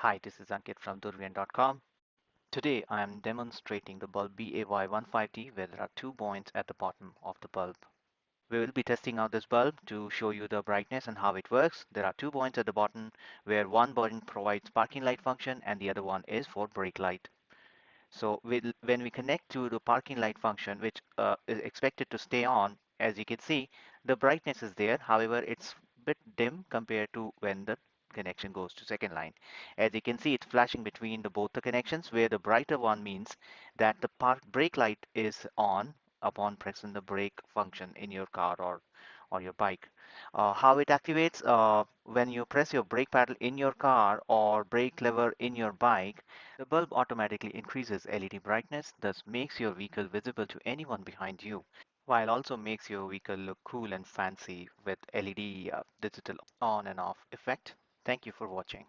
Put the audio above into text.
Hi, this is Ankit from Durvian.com. Today I am demonstrating the bulb BAY15D where there are 2 points at the bottom of the bulb. We will be testing out this bulb to show you the brightness and how it works. There are 2 points at the bottom where one button provides parking light function and the other one is for brake light. So when we connect to the parking light function, which is expected to stay on, as you can see, the brightness is there. However, it's a bit dim compared to when the connection goes to second line. As you can see, it's flashing between both the connections, where the brighter one means that the park brake light is on upon pressing the brake function in your car or your bike. How it activates when you press your brake pedal in your car or brake lever in your bike, the bulb automatically increases LED brightness, thus makes your vehicle visible to anyone behind you, while also makes your vehicle look cool and fancy with LED digital on and off effect. Thank you for watching.